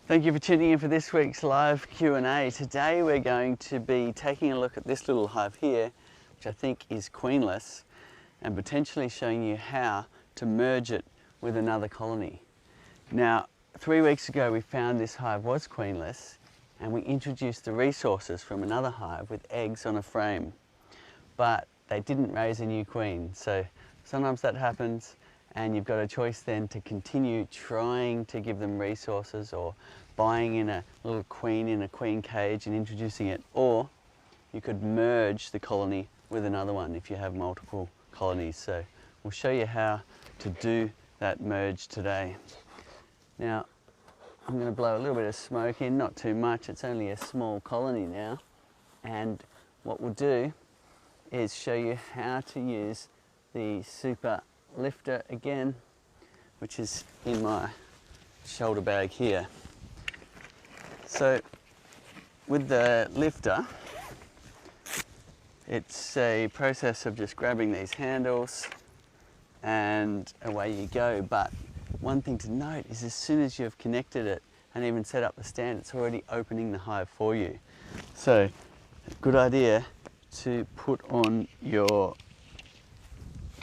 Thank you for tuning in for this week's live Q&A. Today we're going to be taking a look at this little hive here, which I think is queenless, and potentially showing you how to merge it with another colony. Now, 3 weeks ago we found this hive was queenless, and we introduced the resources from another hive with eggs on a frame, but they didn't raise a new queen. So sometimes that happens, and you've got a choice then to continue trying to give them resources or buying in a little queen in a queen cage and introducing it, or you could merge the colony with another one if you have multiple colonies. So we'll show you how to do that merge today. Now, I'm going to blow a little bit of smoke in, not too much, it's only a small colony now, and what we'll do is show you how to use the super lifter again, which is in my shoulder bag here. So with the lifter, it's a process of just grabbing these handles and away you go. But one thing to note is as soon as you've connected it and even set up the stand, it's already opening the hive for you. So good idea to put on your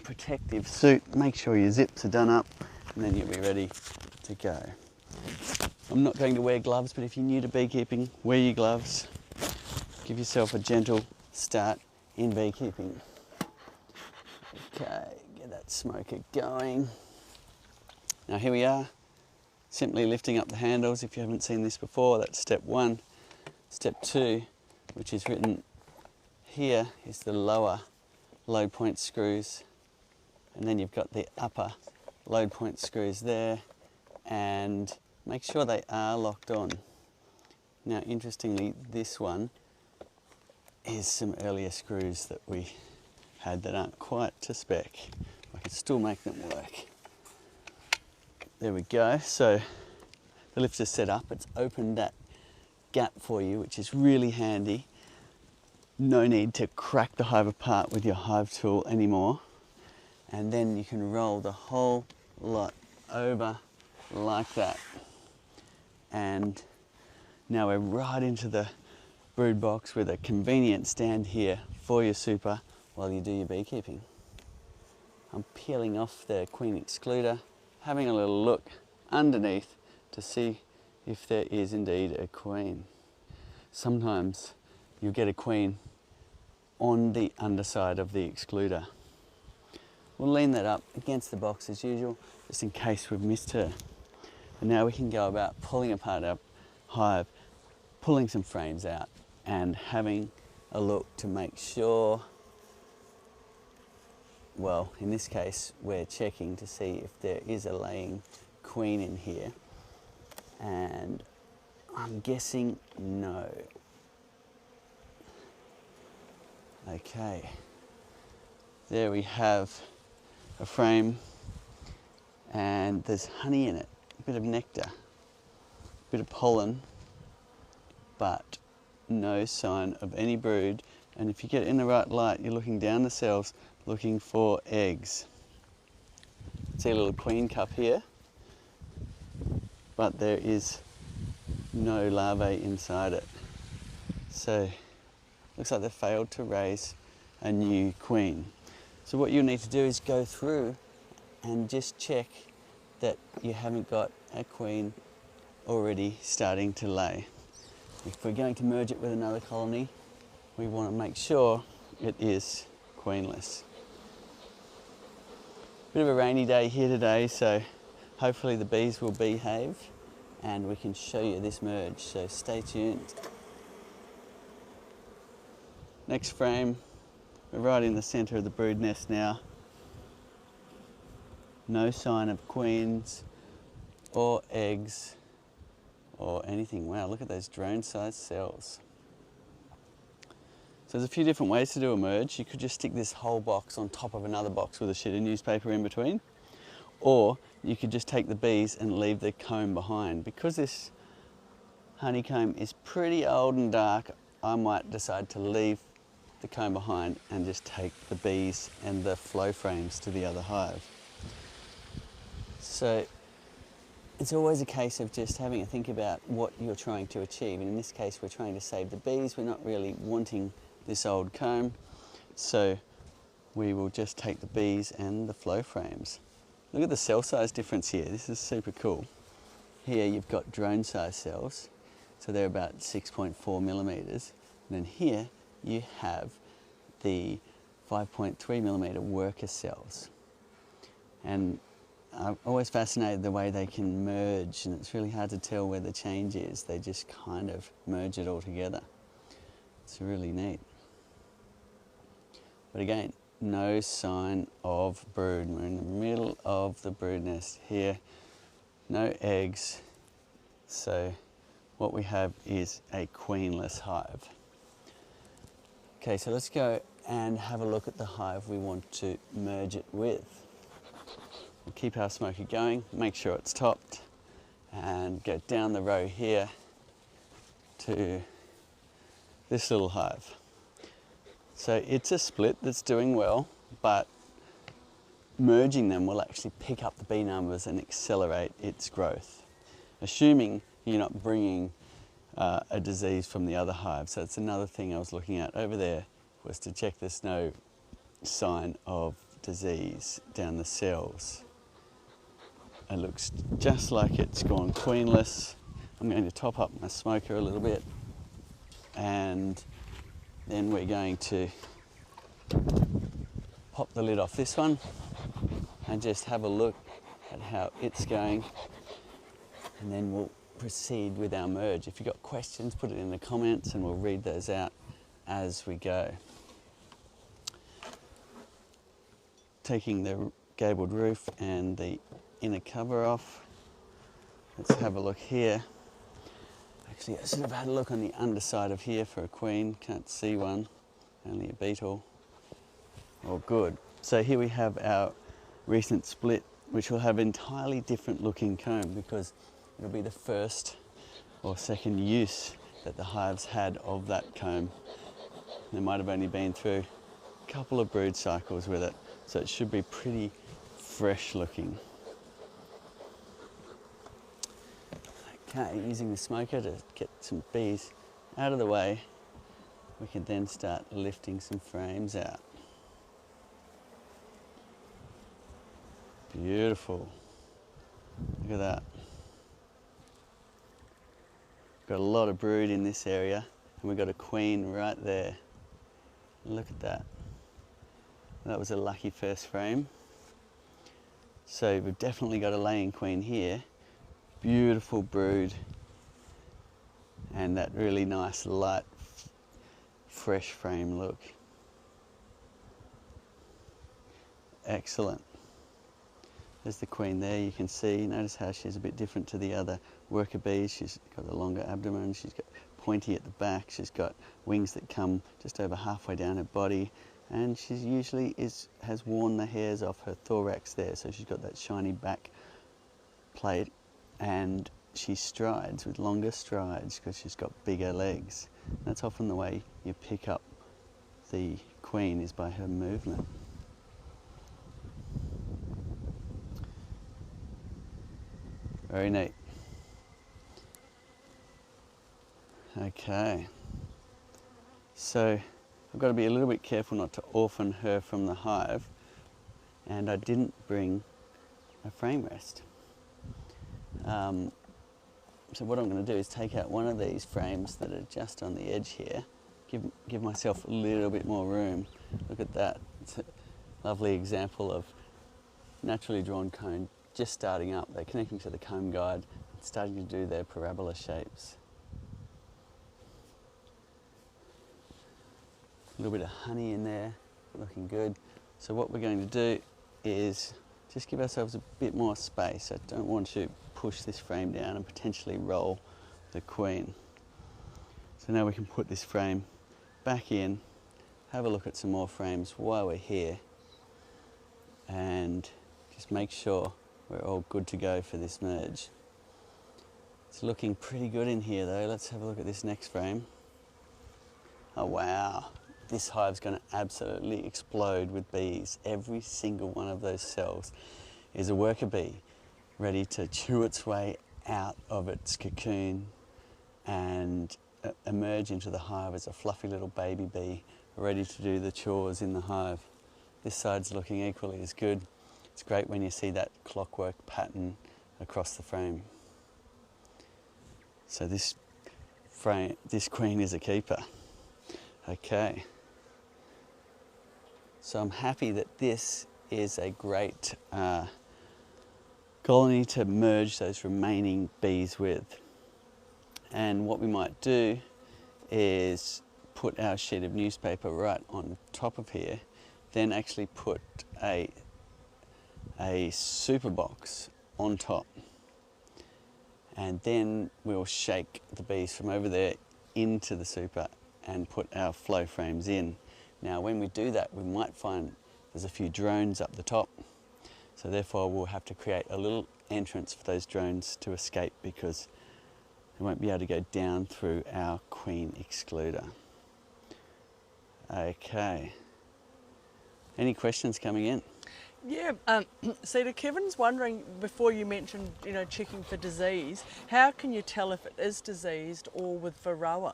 protective suit, make sure your zips are done up, and then you'll be ready to go. I'm not going to wear gloves, but if you're new to beekeeping, wear your gloves. Give yourself a gentle start in beekeeping. Okay, get that smoker going. Now here we are, simply lifting up the handles. If you haven't seen this before, that's step one. Step two, which is written here, is the lower load point screws, and then you've got the upper load point screws there, and make sure they are locked on. Now interestingly, this one is some earlier screws that we had that aren't quite to spec. I can still make them work. There we go. So the lifter's set up, it's opened that gap for you, which is really handy. No need to crack the hive apart with your hive tool anymore. And then you can roll the whole lot over like that. And now we're right into the brood box with a convenient stand here for your super while you do your beekeeping. I'm peeling off the queen excluder, having a little look underneath to see if there is indeed a queen. Sometimes you'll get a queen on the underside of the excluder. We'll lean that up against the box as usual, just in case we've missed her. And now we can go about pulling apart our hive, pulling some frames out and having a look to make sure, well, in this case, we're checking to see if there is a laying queen in here. And I'm guessing no. Okay, there we have a frame, and there's honey in it, a bit of nectar, a bit of pollen, but no sign of any brood. And if you get it in the right light, you're looking down the cells looking for eggs. See a little queen cup here, but there is no larvae inside it. So looks like they failed to raise a new queen. So what you'll need to do is go through and just check that you haven't got a queen already starting to lay. If we're going to merge it with another colony, we want to make sure it is queenless. Bit of a rainy day here today, so hopefully the bees will behave and we can show you this merge, so stay tuned. Next frame, we're right in the centre of the brood nest now. No sign of queens or eggs or anything. Wow, look at those drone-sized cells. So there's a few different ways to do a merge. You could just stick this whole box on top of another box with a sheet of newspaper in between, or you could just take the bees and leave the comb behind. Because this honeycomb is pretty old and dark, I might decide to leave the comb behind and just take the bees and the flow frames to the other hive. So it's always a case of just having a think about what you're trying to achieve. And in this case, we're trying to save the bees. We're not really wanting this old comb. So we will just take the bees and the flow frames. Look at the cell size difference here. This is super cool. Here you've got drone size cells. So they're about 6.4 millimeters. And then here you have the 5.3 millimeter worker cells. And I'm always fascinated the way they can merge, and it's really hard to tell where the change is. They just kind of merge it all together. It's really neat. But again, no sign of brood. We're in the middle of the brood nest here. No eggs. So what we have is a queenless hive. Okay, so let's go and have a look at the hive we want to merge it with. We'll keep our smoker going, make sure it's topped, and go down the row here to this little hive. So it's a split that's doing well, but merging them will actually pick up the bee numbers and accelerate its growth, assuming you're not bringing a disease from the other hive. So it's another thing I was looking at over there, was to check there's no sign of disease down the cells. It looks just like it's gone queenless. I'm going to top up my smoker a little bit, and then we're going to pop the lid off this one and just have a look at how it's going, and then we'll proceed with our merge. If you've got questions, put it in the comments and we'll read those out as we go. Taking the gabled roof and the inner cover off. Let's have a look here. Actually, I should have had a look on the underside of here for a queen. Can't see one, only a beetle. Oh, good. So here we have our recent split, which will have entirely different looking comb because it'll be the first or second use that the hives had of that comb. They might have only been through a couple of brood cycles with it, so it should be pretty fresh looking. Okay, using the smoker to get some bees out of the way, we can then start lifting some frames out. Beautiful. Look at that. Got a lot of brood in this area, and we've got a queen right there. Look at that. That was a lucky first frame. So we've definitely got a laying queen here. Beautiful brood, and that really nice light, fresh frame look. Excellent. There's the queen there, you can see. Notice how she's a bit different to the other worker bees. She's got a longer abdomen, she's got pointy at the back, she's got wings that come just over halfway down her body, and she usually has worn the hairs off her thorax there, so she's got that shiny back plate, and she strides with longer strides because she's got bigger legs. That's often the way you pick up the queen, is by her movement. Very neat. Okay, so I've got to be a little bit careful not to orphan her from the hive, and I didn't bring a frame rest. So what I'm going to do is take out one of these frames that are just on the edge here, give myself a little bit more room. Look at that. It's a lovely example of naturally drawn cone just starting up. They're connecting to the comb guide and starting to do their parabola shapes. A little bit of honey in there, looking good. So what we're going to do is just give ourselves a bit more space. I don't want to push this frame down and potentially roll the queen. So now we can put this frame back in, have a look at some more frames while we're here, and just make sure we're all good to go for this merge. It's looking pretty good in here though. Let's have a look at this next frame. Oh wow, this hive's going to absolutely explode with bees. Every single one of those cells is a worker bee. ready to chew its way out of its cocoon and emerge into the hive as a fluffy little baby bee, ready to do the chores in the hive. This side's looking equally as good. It's great when you see that clockwork pattern across the frame. So this queen is a keeper. Okay. So I'm happy that this is a great colony to merge those remaining bees with. And what we might do is put our sheet of newspaper right on top of here, then actually put a super box on top. And then we'll shake the bees from over there into the super and put our flow frames in. Now when we do that, we might find there's a few drones up the top. So therefore we'll have to create a little entrance for those drones to escape, because they won't be able to go down through our queen excluder. Okay. Any questions coming in? Yeah, Cedar, Kevin's wondering, before you mentioned, checking for disease, how can you tell if it is diseased or with Varroa?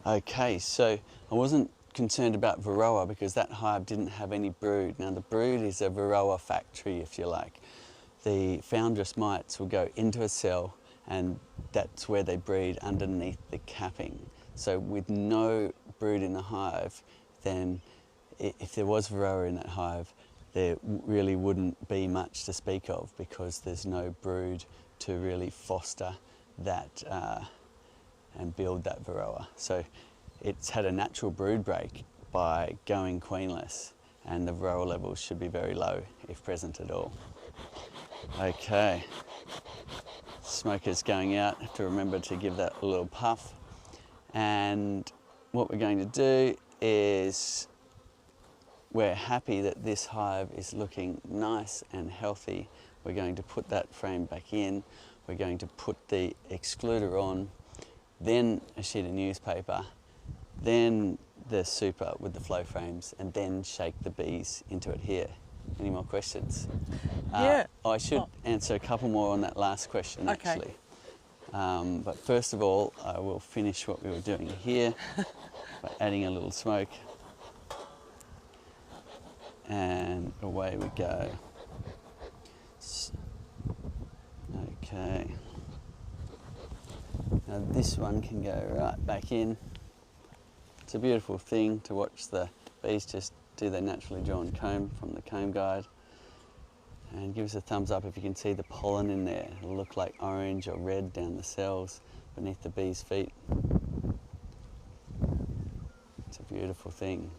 Okay, so I wasn't concerned about Varroa because that hive didn't have any brood. Now the brood is a Varroa factory, if you like. The foundress mites will go into a cell and that's where they breed underneath the capping. So with no brood in the hive, then if there was Varroa in that hive, there really wouldn't be much to speak of, because there's no brood to really foster that and build that Varroa. So it's had a natural brood break by going queenless, and the Varroa levels should be very low, if present at all. Okay, smoke is going out. Have to remember to give that a little puff. And what we're going to do is, we're happy that this hive is looking nice and healthy. We're going to put that frame back in. We're going to put the excluder on, then a sheet of newspaper, then the super with the flow frames, and then shake the bees into it here. Any more questions? Yeah. I should answer a couple more on that last question, actually. But first of all, I will finish what we were doing here by adding a little smoke. And away we go. Okay. Now this one can go right back in. It's a beautiful thing to watch the bees just do their naturally drawn comb from the comb guide. And give us a thumbs up if you can see the pollen in there. It'll look like orange or red down the cells beneath the bees' feet. It's a beautiful thing.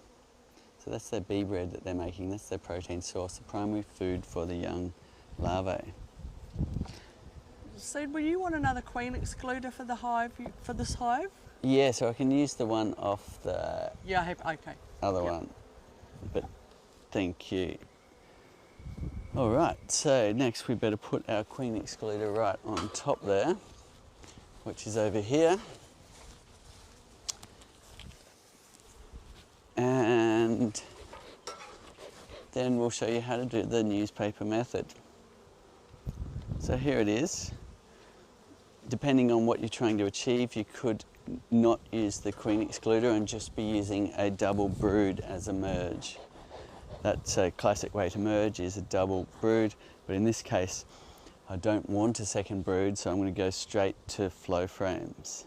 So that's their bee bread that they're making. That's their protein source, the primary food for the young larvae. So, will you want another queen excluder for the hive, for this hive? Yeah, so I can use the one off the other one. But thank you. All right, so next we better put our queen excluder right on top there, which is over here. And then we'll show you how to do the newspaper method. So here it is. Depending on what you're trying to achieve, you could not use the queen excluder and just be using a double brood as a merge. That's a classic way to merge, is a double brood, but in this case I don't want a second brood, so I'm going to go straight to flow frames.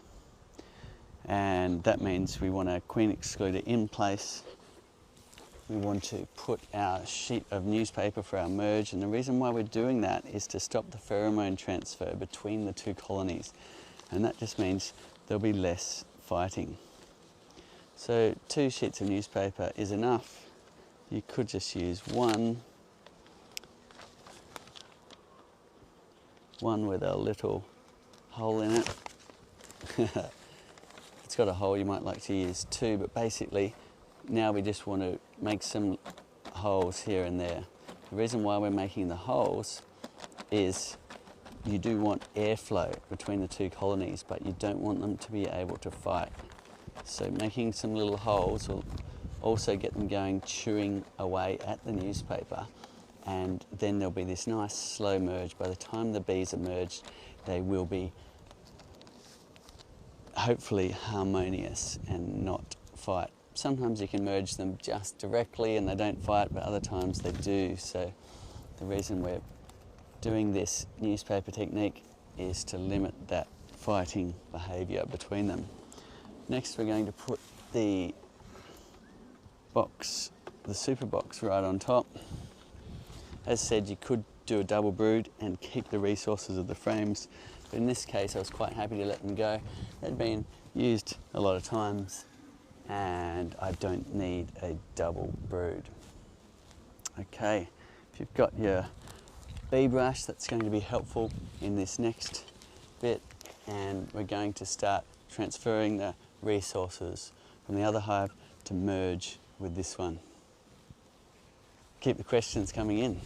And that means we want our queen excluder in place. We want to put our sheet of newspaper for our merge, and the reason why we're doing that is to stop the pheromone transfer between the two colonies, and that just means there'll be less fighting. So 2 sheets of newspaper is enough. You could just use one with a little hole in it. It's got a hole, you might like to use 2, but basically now we just want to make some holes here and there. The reason why we're making the holes is you do want airflow between the two colonies, but you don't want them to be able to fight. So making some little holes will also get them going, chewing away at the newspaper, and then there'll be this nice slow merge. By the time the bees are merged, they will be hopefully harmonious and not fight. Sometimes you can merge them just directly and they don't fight, but other times they do. So the reason we're doing this newspaper technique is to limit that fighting behaviour between them. Next we're going to put the box, the super box, right on top. As said, you could do a double brood and keep the resources of the frames, but in this case I was quite happy to let them go. They'd been used a lot of times and I don't need a double brood. Okay, if you've got your bee brush, that's going to be helpful in this next bit, and we're going to start transferring the resources from the other hive to merge with this one. Keep the questions coming in.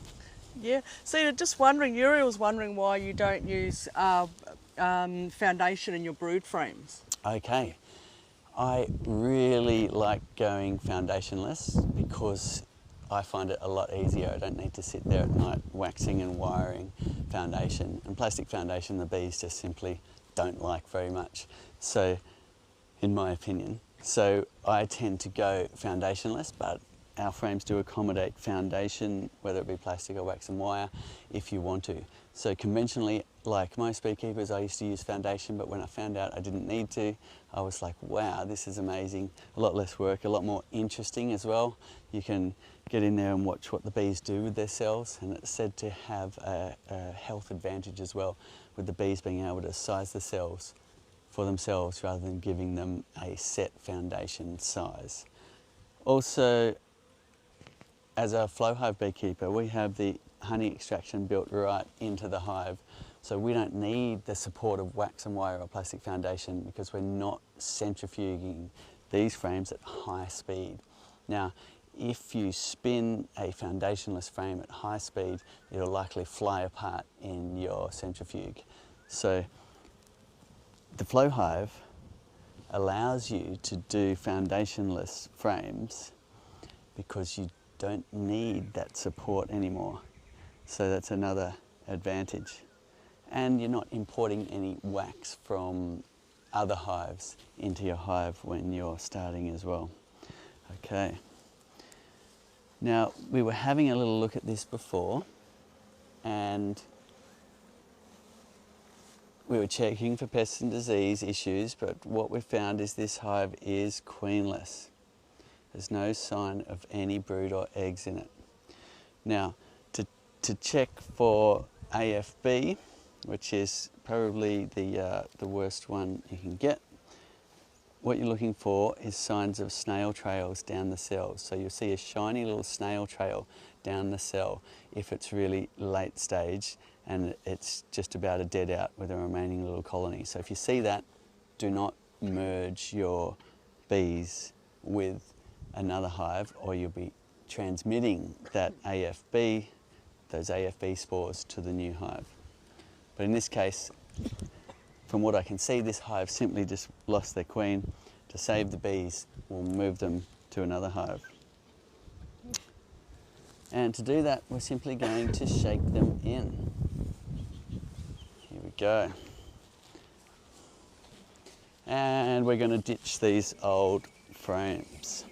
Yeah, Cedar, just wondering, Uriel's wondering why you don't use foundation in your brood frames. Okay, I really like going foundationless because I find it a lot easier. I don't need to sit there at night waxing and wiring foundation. And plastic foundation, the bees just simply don't like very much. So, in my opinion. So I tend to go foundationless, but our frames do accommodate foundation, whether it be plastic or wax and wire, if you want to. So conventionally, like most beekeepers, I used to use foundation, but when I found out I didn't need to, I was like, wow, this is amazing. A lot less work, a lot more interesting as well. You can get in there and watch what the bees do with their cells, and it's said to have a health advantage as well, with the bees being able to size the cells for themselves rather than giving them a set foundation size. Also, as a flow hive beekeeper, we have the honey extraction built right into the hive, so we don't need the support of wax and wire or plastic foundation because we're not centrifuging these frames at high speed. Now, if you spin a foundationless frame at high speed, it'll likely fly apart in your centrifuge. So the flow hive allows you to do foundationless frames because you don't need that support anymore. So that's another advantage. And you're not importing any wax from other hives into your hive when you're starting as well. Okay. Now, we were having a little look at this before, and we were checking for pest and disease issues, but what we found is this hive is queenless. There's no sign of any brood or eggs in it. Now, to check for AFB, which is probably the worst one you can get, what you're looking for is signs of snail trails down the cells. So you'll see a shiny little snail trail down the cell if it's really late stage and it's just about to dead out with a remaining little colony. So if you see that, do not merge your bees with another hive, or you'll be transmitting that AFB, those AFB spores, to the new hive. But in this case, from what I can see, this hive simply just lost their queen. To save the bees, we'll move them to another hive. And to do that, we're simply going to shake them in. Here we go. And we're going to ditch these old frames.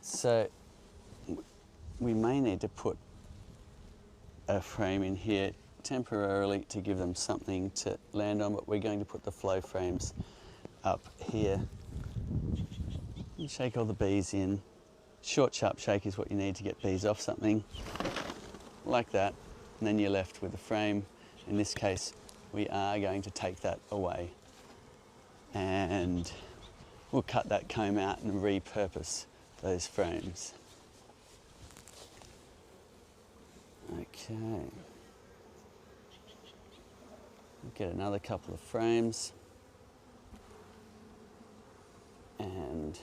So we may need to put a frame in here temporarily to give them something to land on, but we're going to put the flow frames up here. And shake all the bees in. Short, sharp shake is what you need to get bees off something, like that, and then you're left with a frame. In this case, we are going to take that away, and we'll cut that comb out and repurpose those frames. Okay. We'll get another couple of frames and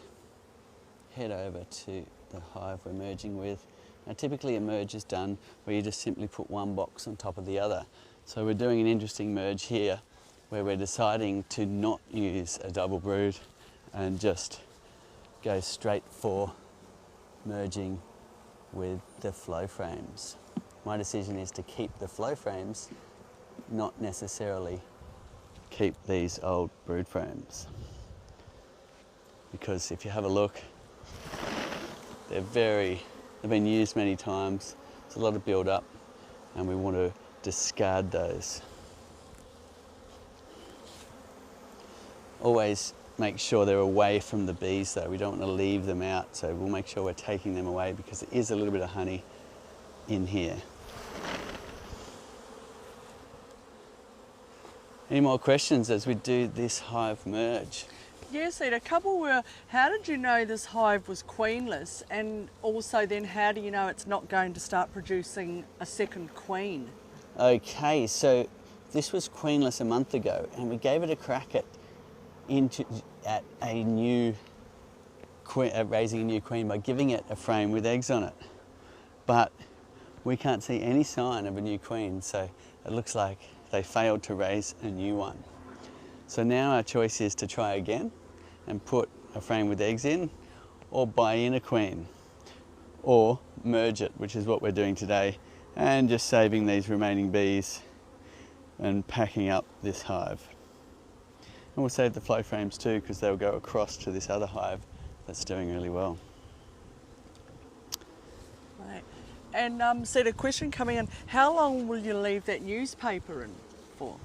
head over to the hive we're merging with. Now typically a merge is done where you just simply put one box on top of the other. So we're doing an interesting merge here where we're deciding to not use a double brood and just go straight for merging with the flow frames. My decision is to keep the flow frames, not necessarily keep these old brood frames. Because if you have a look, they've been used many times. There's a lot of build up and we want to discard those. Always make sure they're away from the bees though. We don't want to leave them out, so we'll make sure we're taking them away because there is a little bit of honey in here. Any more questions as we do this hive merge? Yes, Ed, a couple were, how did you know this hive was queenless, and also then how do you know it's not going to start producing a second queen? Okay, so this was queenless a month ago and we gave it a crack at a new raising a new queen by giving it a frame with eggs on it. But we can't see any sign of a new queen, so it looks like they failed to raise a new one. So now our choice is to try again and put a frame with eggs in, or buy in a queen, or merge it, which is what we're doing today, and just saving these remaining bees and packing up this hive. And we'll save the flow frames too, because they'll go across to this other hive that's doing really well. Right. And so the question coming in, how long will you leave that newspaper in for?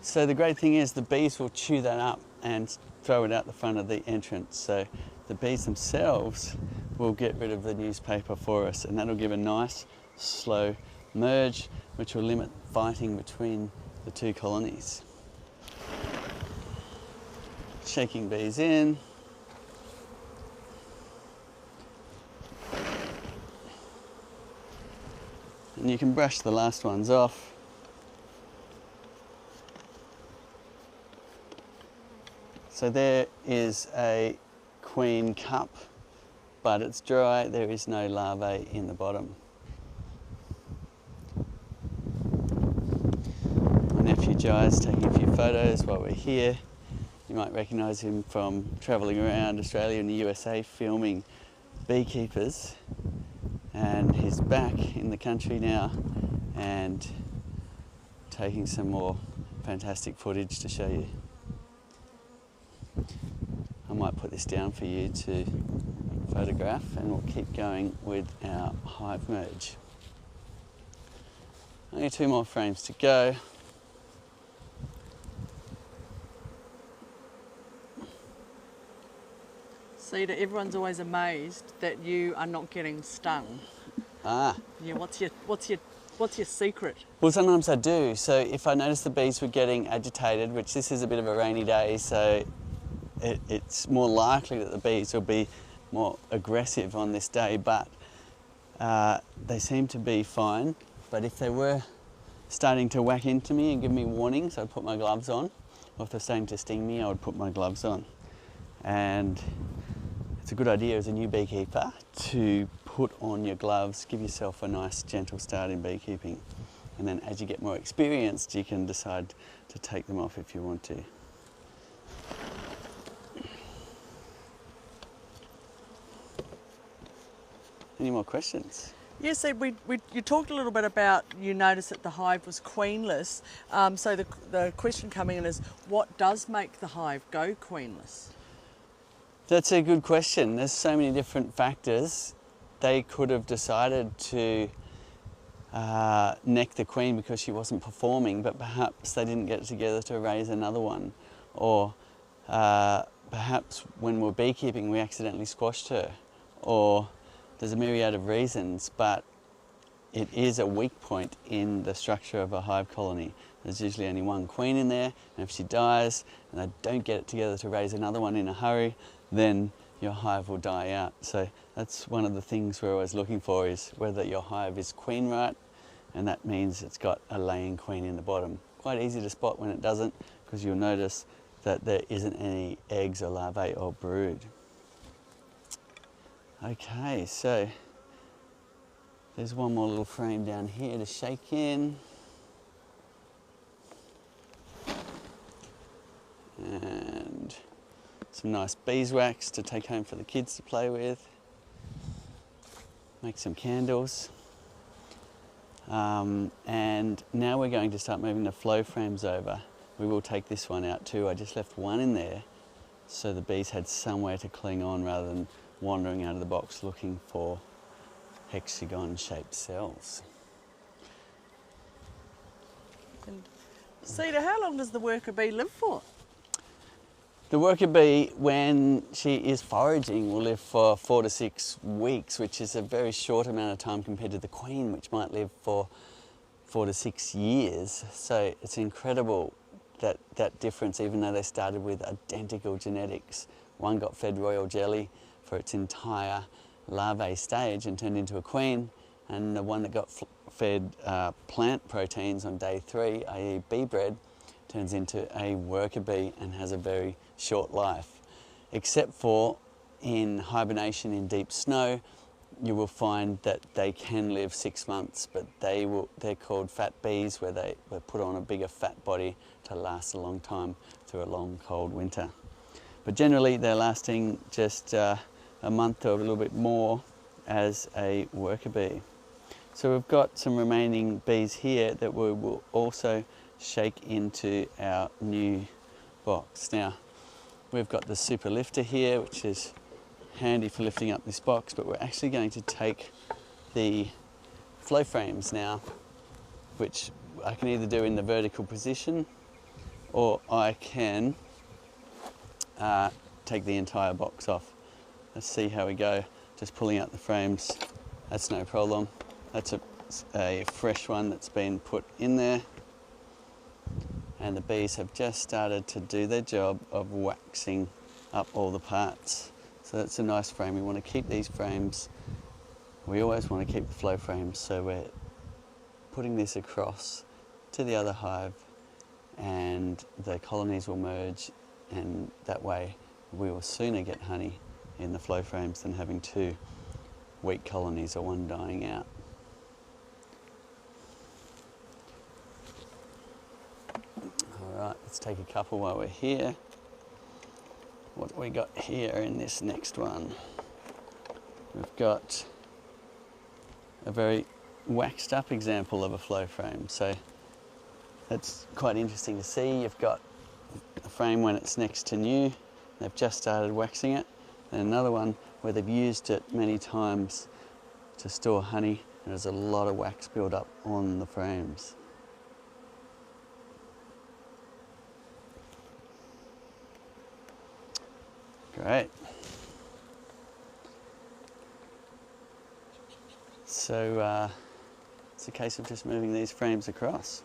So the great thing is the bees will chew that up and throw it out the front of the entrance. So the bees themselves will get rid of the newspaper for us, and that'll give a nice slow merge, which will limit fighting between the two colonies. Shaking bees in. And you can brush the last ones off. So there is a queen cup, but it's dry. There is no larvae in the bottom. My nephew Jai's taking a few photos while we're here. You might recognise him from travelling around Australia and the USA filming beekeepers, and he's back in the country now and taking some more fantastic footage to show you. I might put this down for you to photograph, and we'll keep going with our hive merge. Only 2 more frames to go. Cedar, everyone's always amazed that you are not getting stung. Ah. Yeah, what's your secret? Well, sometimes I do. So if I notice the bees were getting agitated, which this is a bit of a rainy day, so it's more likely that the bees will be more aggressive on this day, but they seem to be fine. But if they were starting to whack into me and give me warnings, I'd put my gloves on. Or if they're starting to sting me, I would put my gloves on. And it's a good idea as a new beekeeper to put on your gloves, give yourself a nice gentle start in beekeeping. And then as you get more experienced, you can decide to take them off if you want to. Any more questions? Yes, Ed, you talked a little bit about, you noticed that the hive was queenless. So the question coming in is, what does make the hive go queenless? That's a good question. There's so many different factors. They could have decided to neck the queen because she wasn't performing, but perhaps they didn't get together to raise another one. Or perhaps when we're beekeeping, we accidentally squashed her. Or there's a myriad of reasons, but it is a weak point in the structure of a hive colony. There's usually only one queen in there, and if she dies and they don't get it together to raise another one in a hurry, then your hive will die out. So that's one of the things we're always looking for, is whether your hive is queen right, and that means it's got a laying queen in the bottom. Quite easy to spot when it doesn't, because you'll notice that there isn't any eggs or larvae or brood. Okay, so there's one more little frame down here to shake in. And some nice beeswax to take home for the kids to play with. make some candles. And now we're going to start moving the flow frames over. We will take this one out too. I just left one in there so the bees had somewhere to cling on rather than wandering out of the box looking for hexagon-shaped cells. And Cedar, how long does the worker bee live for? The worker bee, when she is foraging, will live for 4 to 6 weeks, which is a very short amount of time compared to the queen, which might live for 4 to 6 years. So it's incredible that difference, even though they started with identical genetics. One got fed royal jelly for its entire larvae stage and turned into a queen, and the one that got fed plant proteins on day 3, i.e. bee bread, turns into a worker bee and has a very short life. Except for in hibernation in deep snow, you will find that they can live 6 months, but they're called fat bees, where they were put on a bigger fat body to last a long time through a long cold winter. But generally they're lasting just a month or a little bit more as a worker bee. So we've got some remaining bees here that we will also shake into our new box. Now, we've got the super lifter here, which is handy for lifting up this box, but we're actually going to take the flow frames now, which I can either do in the vertical position, or I can take the entire box off. Let's see how we go. Just pulling out the frames, that's no problem. That's a fresh one that's been put in there. And the bees have just started to do their job of waxing up all the parts. So that's a nice frame. We want to keep these frames. We always want to keep the flow frames, so we're putting this across to the other hive, and the colonies will merge, and that way we will sooner get honey in the flow frames than having 2 weak colonies or one dying out. Alright, let's take a couple while we're here. What do we got here in this next one? We've got a very waxed up example of a flow frame. So that's quite interesting to see. You've got a frame when it's next to new, they've just started waxing it, and another one where they've used it many times to store honey, and there's a lot of wax build up on the frames. Great. So it's a case of just moving these frames across.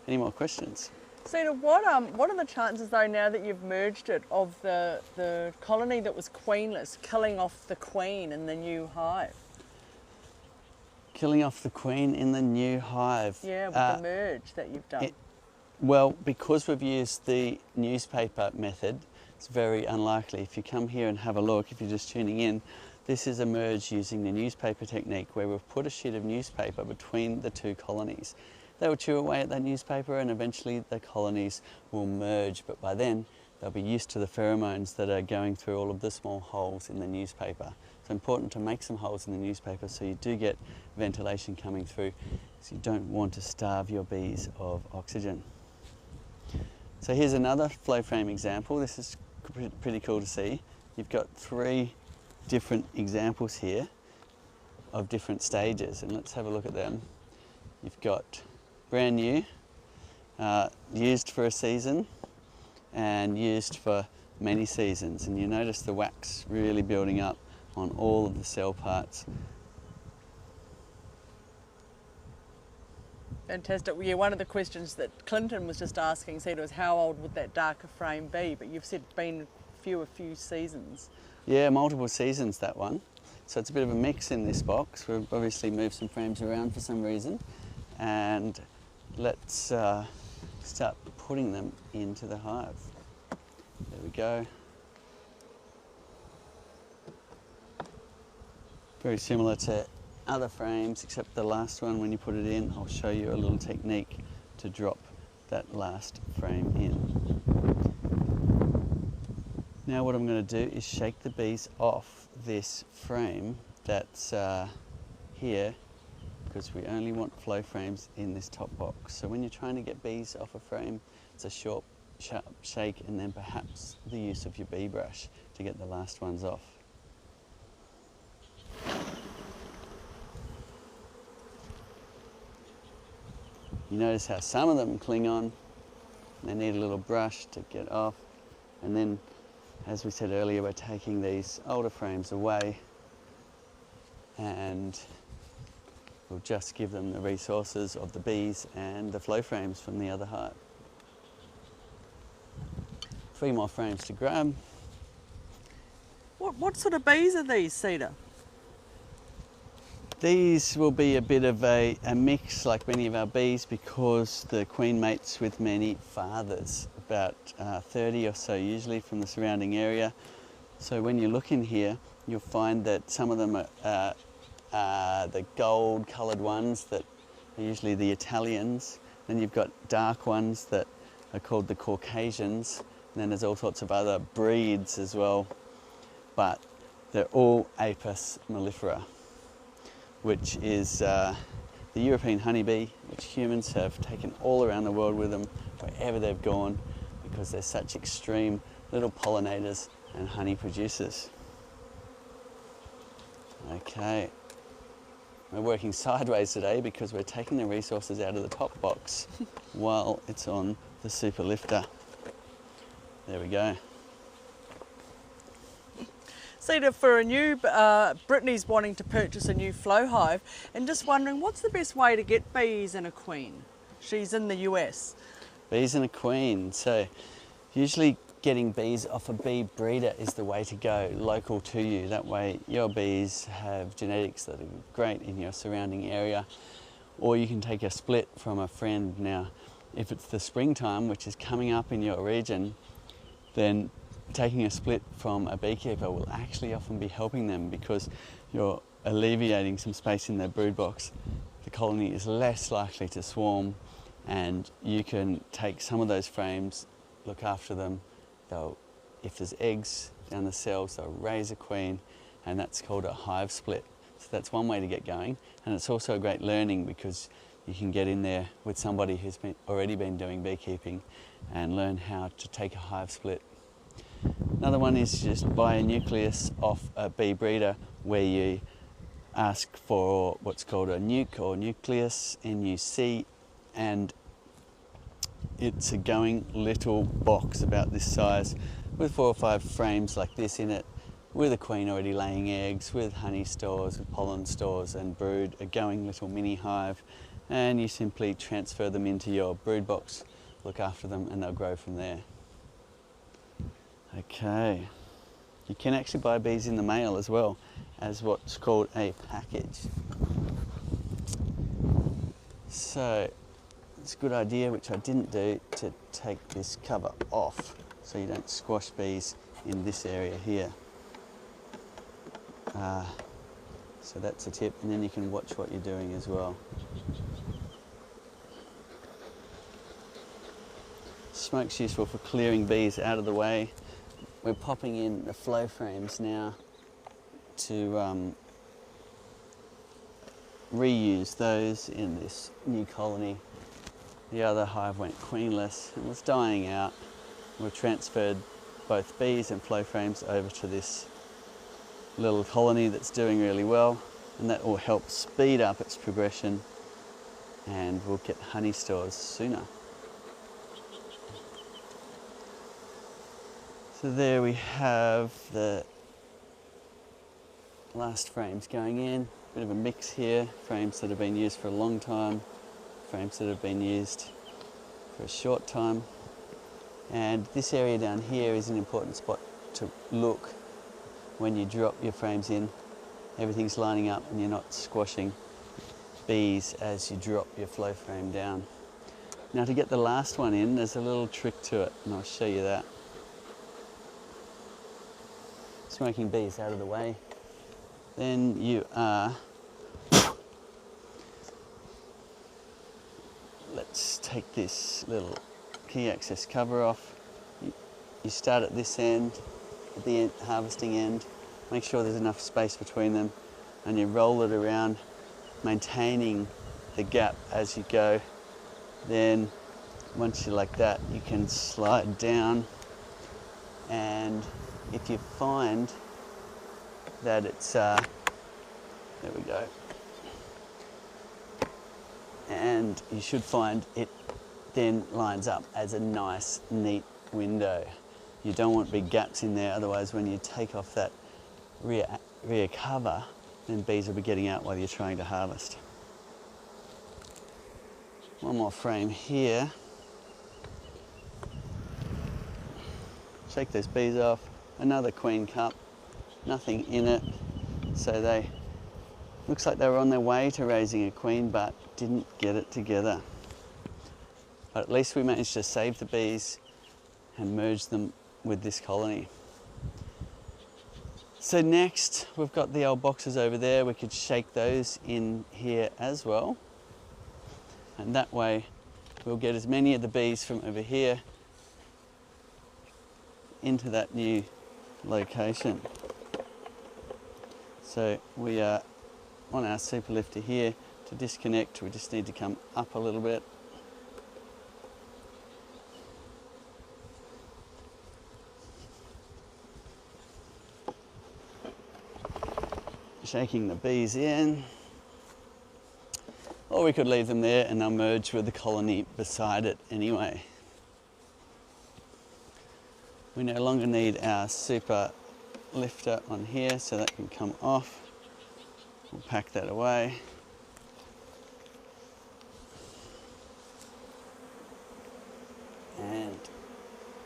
Any more questions? Cedar, what are the chances though, now that you've merged it, of the colony that was queenless killing off the queen in the new hive? Killing off the queen in the new hive? Yeah, with the merge that you've done. Well, because we've used the newspaper method, it's very unlikely. If you come here and have a look, if you're just tuning in, this is a merge using the newspaper technique, where we've put a sheet of newspaper between the 2 colonies. They will chew away at that newspaper, and eventually the colonies will merge, but by then they'll be used to the pheromones that are going through all of the small holes in the newspaper. It's important to make some holes in the newspaper so you do get ventilation coming through, so you don't want to starve your bees of oxygen. So here's another flow frame example. This is pretty cool to see. You've got 3 different examples here of different stages, and let's have a look at them. You've got brand new, used for a season, and used for many seasons, and you notice the wax really building up on all of the cell parts. Fantastic. Well, yeah, one of the questions that Clinton was just asking, Cedar, was how old would that darker frame be? But you've said been a few seasons. Yeah, multiple seasons, that one. So it's a bit of a mix in this box. We've obviously moved some frames around for some reason, and let's start putting them into the hive. There we go. Very similar to other frames, except the last one, when you put it in, I'll show you a little technique to drop that last frame in. Now what I'm going to do is shake the bees off this frame that's here, because we only want flow frames in this top box. So when you're trying to get bees off a frame, it's a short, sharp shake, and then perhaps the use of your bee brush to get the last ones off. You notice how some of them cling on, they need a little brush to get off, and then, as we said earlier, we're taking these older frames away and we'll just give them the resources of the bees and the flow frames from the other hive. 3 more frames to grab. What sort of bees are these, Cedar? These will be a bit of a mix like many of our bees, because the queen mates with many fathers, about 30 or so usually from the surrounding area. So when you look in here, you'll find that some of them are the gold coloured ones that are usually the Italians. Then you've got dark ones that are called the Caucasians. And then there's all sorts of other breeds as well, but they're all Apis mellifera, which is the European honeybee, which humans have taken all around the world with them wherever they've gone, because they're such extreme little pollinators and honey producers. Okay, we're working sideways today because we're taking the resources out of the top box while it's on the super lifter. There we go. Cedar, for a new, Brittany's wanting to purchase a new flow hive and just wondering what's the best way to get bees and a queen? She's in the US. Bees and a queen. So usually getting bees off a bee breeder is the way to go, local to you. That way your bees have genetics that are great in your surrounding area. Or you can take a split from a friend. Now, if it's the springtime, which is coming up in your region, then taking a split from a beekeeper will actually often be helping them, because you're alleviating some space in their brood box. The colony is less likely to swarm, and you can take some of those frames, look after them. If there's eggs down the cells, they'll raise a queen, and that's called a hive split. So that's one way to get going, and it's also a great learning because you can get in there with somebody who's already been doing beekeeping and learn how to take a hive split. Another one is just buy a nucleus off a bee breeder, where you ask for what's called a nuc or nucleus, NUC, and it's a going little box about this size with 4 or 5 frames like this in it, with a queen already laying eggs, with honey stores, with pollen stores and brood, a going little mini hive, and you simply transfer them into your brood box, look after them, and they'll grow from there. Okay, you can actually buy bees in the mail as well as what's called a package. So it's a good idea, which I didn't do, to take this cover off so you don't squash bees in this area here. So that's a tip, and then you can watch what you're doing as well. Smoke's useful for clearing bees out of the way. We're popping in the flow frames now to reuse those in this new colony. The other hive went queenless and was dying out. We've transferred both bees and flow frames over to this little colony that's doing really well, and that will help speed up its progression, and we'll get honey stores sooner. So there we have the last frames going in. Bit of a mix here, frames that have been used for a long time, frames that have been used for a short time. And this area down here is an important spot to look when you drop your frames in. Everything's lining up and you're not squashing bees as you drop your flow frame down. Now, to get the last one in, there's a little trick to it, and I'll show you that. Smoking bees out of the way. Then you are, let's take this little key access cover off. You start at this end, at the harvesting end. Make sure there's enough space between them. and you roll it around, maintaining the gap as you go. Then once you're like that, you can slide down, and if you find that it's, there we go, and you should find it then lines up as a nice, neat window. You don't want big gaps in there, otherwise when you take off that rear cover, then bees will be getting out while you're trying to harvest. One more frame here. Shake those bees off. Another queen cup, nothing in it. So they, looks like they were on their way to raising a queen but didn't get it together. But at least we managed to save the bees and merge them with this colony. So next, we've got the old boxes over there. We could shake those in here as well. And that way, we'll get as many of the bees from over here into that new location. So we are on our super lifter here. To disconnect, we just need to come up a little bit. Shaking the bees in. Or we could leave them there and they'll merge with the colony beside it anyway. We no longer need our super lifter on here, so that can come off. We'll pack that away. And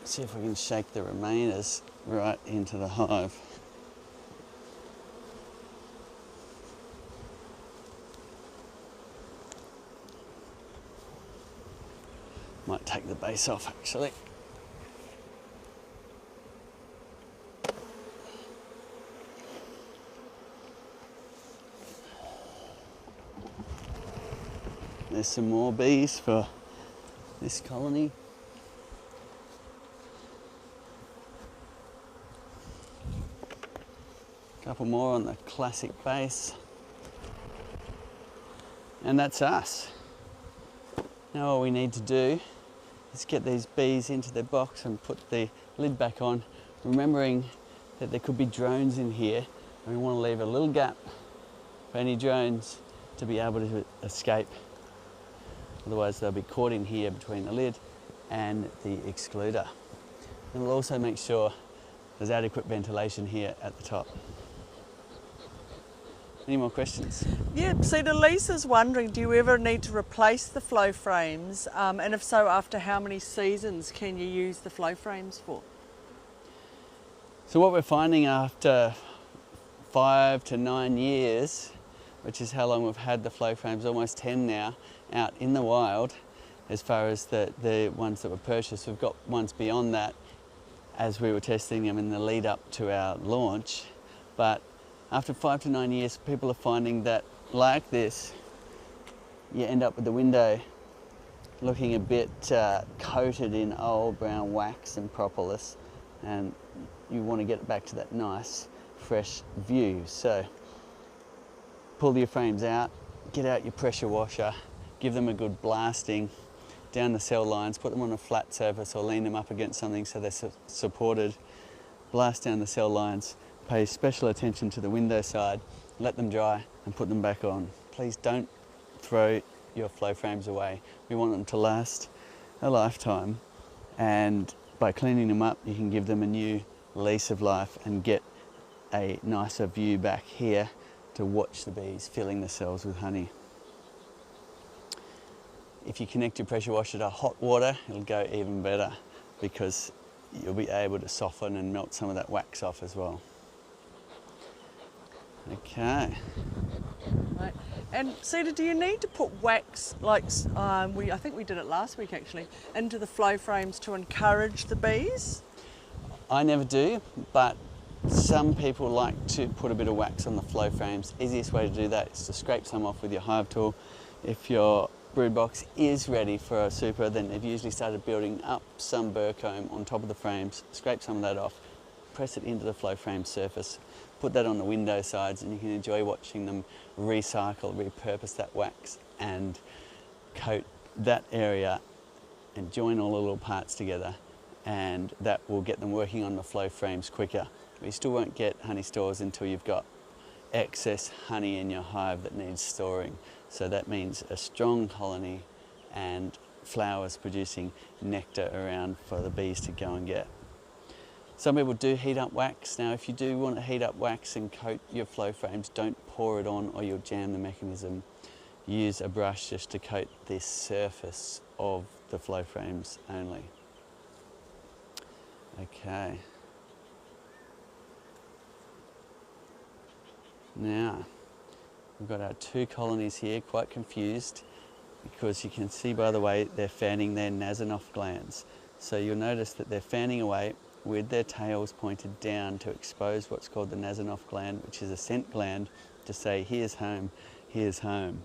see if we can shake the remainers right into the hive. Might take the base off actually. There's some more bees for this colony. A couple more on the classic base. And that's us. Now all we need to do is get these bees into their box and put the lid back on, remembering that there could be drones in here, and we want to leave a little gap for any drones to be able to escape. Otherwise they'll be caught in here between the lid and the excluder. And we'll also make sure there's adequate ventilation here at the top. Any more questions? Yeah, see, Lisa's wondering, do you ever need to replace the flow frames? And if so, after how many seasons can you use the flow frames for? So what we're finding after 5 to 9 years, which is how long we've had the flow frames, almost 10 now, out in the wild, as far as the ones that were purchased. We've got ones beyond that as we were testing them in the lead up to our launch. But after 5 to 9 years, people are finding that, like this, you end up with the window looking a bit coated in old brown wax and propolis, and you want to get it back to that nice, fresh view. So pull your frames out, get out your pressure washer, give them a good blasting down the cell lines, put them on a flat surface or lean them up against something so they're supported, blast down the cell lines. Pay special attention to the window side, let them dry and put them back on. Please don't throw your flow frames away. We want them to last a lifetime, and by cleaning them up you can give them a new lease of life and get a nicer view back here to watch the bees filling the cells with honey. If you connect your pressure washer to hot water, it'll go even better because you'll be able to soften and melt some of that wax off as well. Okay. Right. And Cedar, do you need to put wax, like I think we did it last week actually, into the flow frames to encourage the bees? I never do, but some people like to put a bit of wax on the flow frames. Easiest way to do that is to scrape some off with your hive tool. If your brood box is ready for a super, then they've usually started building up some burr comb on top of the frames. Scrape some of that off, press it into the flow frame surface, put that on the window sides, and you can enjoy watching them recycle, repurpose that wax and coat that area and join all the little parts together, and that will get them working on the flow frames quicker. But you still won't get honey stores until you've got excess honey in your hive that needs storing. So that means a strong colony and flowers producing nectar around for the bees to go and get. Some people do heat up wax. Now, if you do want to heat up wax and coat your flow frames, don't pour it on or you'll jam the mechanism. Use a brush just to coat the surface of the flow frames only. Okay. Now, we've got our 2 colonies here, quite confused, because you can see by the way they're fanning their Nasonoff glands. So you'll notice that they're fanning away with their tails pointed down to expose what's called the Nasonoff gland, which is a scent gland to say, here's home, here's home.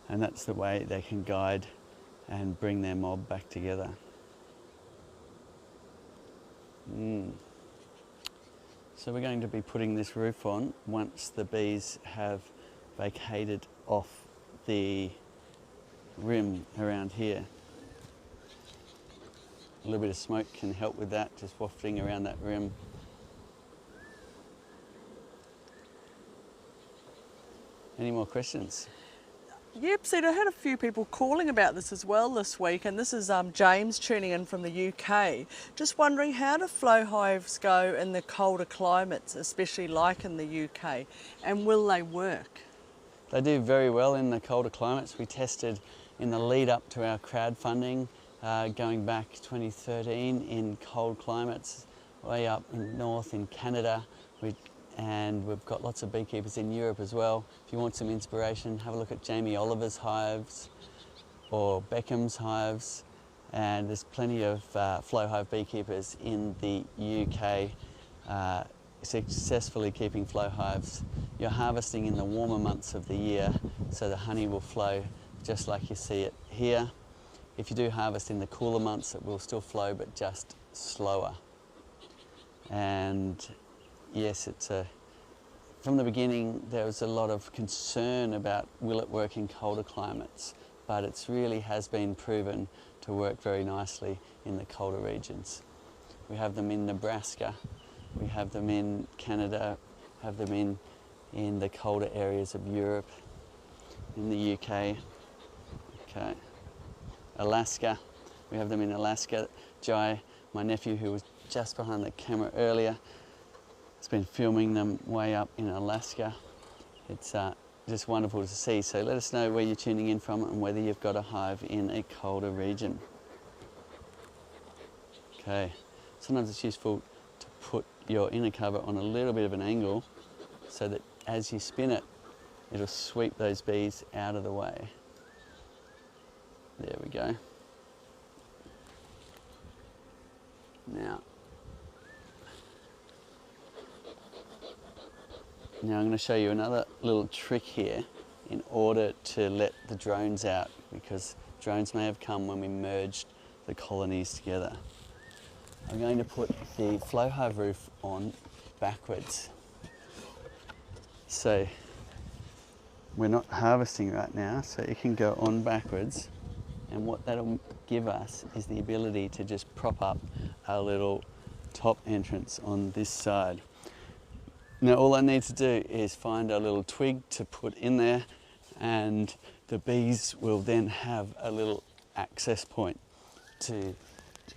And that's the way they can guide and bring their mob back together. So we're going to be putting this roof on once the bees have vacated off the rim around here. A little bit of smoke can help with that, just wafting around that rim. Any more questions? Yep, Sid, I had a few people calling about this as well this week, and this is James tuning in from the UK. Just wondering, how do flow hives go in the colder climates, especially like in the UK, and will they work? They do very well in the colder climates. We tested in the lead up to our crowdfunding going back 2013 in cold climates, way up in north in Canada. And we've got lots of beekeepers in Europe as well. If you want some inspiration, have a look at Jamie Oliver's hives or Beckham's hives. And there's plenty of flow hive beekeepers in the UK successfully keeping flow hives. You're harvesting in the warmer months of the year, so the honey will flow just like you see it here. If you do harvest in the cooler months, it will still flow, but just slower. And yes, from the beginning there was a lot of concern about will it work in colder climates, but it really has been proven to work very nicely in the colder regions. We have them in Nebraska, we have them in Canada, have them in the colder areas of Europe, in the UK, okay. Alaska, we have them in Alaska. Jai, my nephew who was just behind the camera earlier, has been filming them way up in Alaska. It's just wonderful to see. So let us know where you're tuning in from and whether you've got a hive in a colder region. Okay, sometimes it's useful to put your inner cover on a little bit of an angle so that as you spin it, it'll sweep those bees out of the way. There we go. Now I'm going to show you another little trick here in order to let the drones out, because drones may have come when we merged the colonies together. I'm going to put the flow hive roof on backwards. So we're not harvesting right now, so it can go on backwards. And what that'll give us is the ability to just prop up our little top entrance on this side. Now all I need to do is find a little twig to put in there, and the bees will then have a little access point to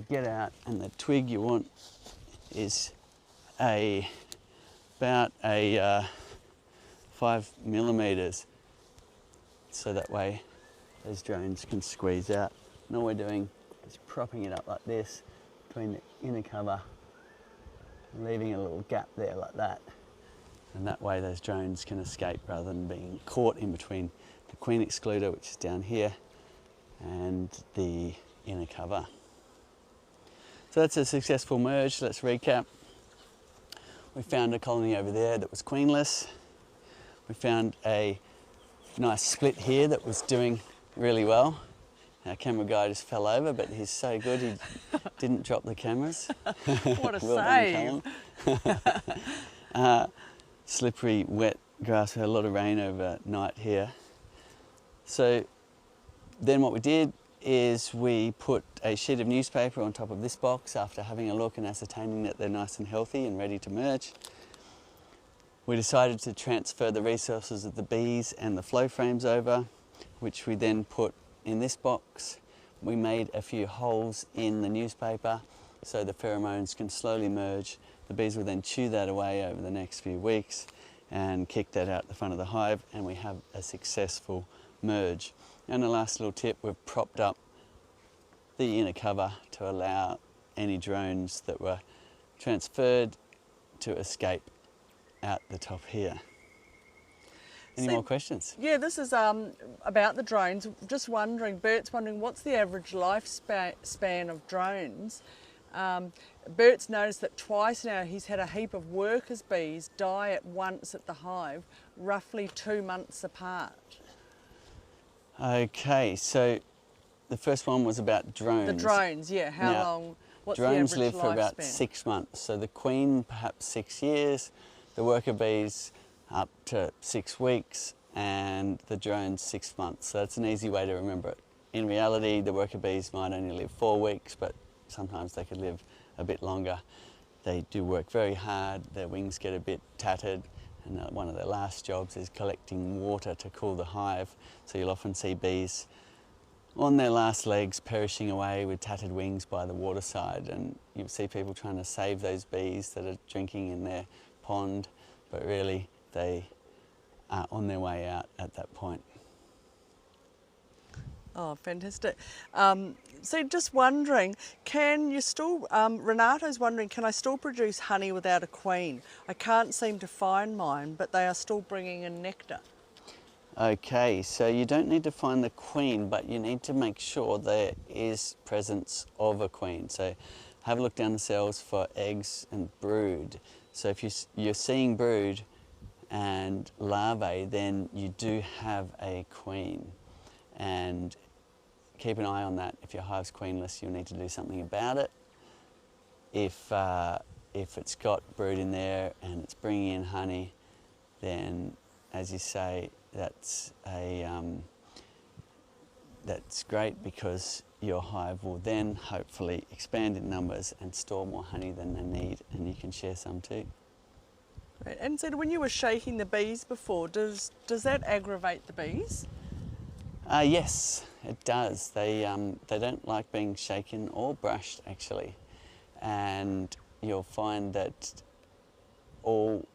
get out. And the twig you want is about 5 millimeters, so that way those drones can squeeze out. And all we're doing is propping it up like this between the inner cover, leaving a little gap there like that. And that way those drones can escape rather than being caught in between the queen excluder, which is down here, and the inner cover. So that's a successful merge. Let's recap. We found a colony over there that was queenless. We found a nice split here that was doing really well. Our camera guy just fell over, but he's so good he didn't drop the cameras. What a Well save. done, Callum. Slippery, wet grass. We had a lot of rain overnight here. So then what we did is we put a sheet of newspaper on top of this box after having a look and ascertaining that they're nice and healthy and ready to merge. We decided to transfer the resources of the bees and the flow frames over, which we then put in this box. We made a few holes in the newspaper so the pheromones can slowly merge. The bees will then chew that away over the next few weeks and kick that out the front of the hive, and we have a successful merge. And the last little tip, we've propped up the inner cover to allow any drones that were transferred to escape out the top here. Any more questions? Yeah, this is about the drones. Just wondering, Bert's wondering, what's the average lifespan of drones? Bert's noticed that twice now he's had a heap of workers' bees die at once at the hive, roughly 2 months apart. Okay, so the first one was about drones. The drones, yeah. How Now, long? What's drones the average live for about lifespan? 6 months. So the queen, perhaps 6 years, the worker bees up to 6 weeks, and the drones 6 months. So that's an easy way to remember it. In reality, the worker bees might only live 4 weeks, but sometimes they could live a bit longer. They do work very hard, their wings get a bit tattered, and one of their last jobs is collecting water to cool the hive. So you'll often see bees on their last legs perishing away with tattered wings by the waterside, and you'll see people trying to save those bees that are drinking in their pond, but really they are on their way out at that point. Oh, fantastic. So just wondering, can you still, Renato's wondering, can I still produce honey without a queen? I can't seem to find mine, but they are still bringing in nectar. Okay, so you don't need to find the queen, but you need to make sure there is presence of a queen. So have a look down the cells for eggs and brood. So if you're seeing brood and larvae, then you do have a queen. And keep an eye on that. If your hive's queenless, you'll need to do something about it. If it's got brood in there and it's bringing in honey, then, as you say, that's great, because your hive will then hopefully expand in numbers and store more honey than they need, and you can share some too. Right. And so when you were shaking the bees before, does that aggravate the bees? Yes, it does. They don't like being shaken or brushed, actually, and you'll find that all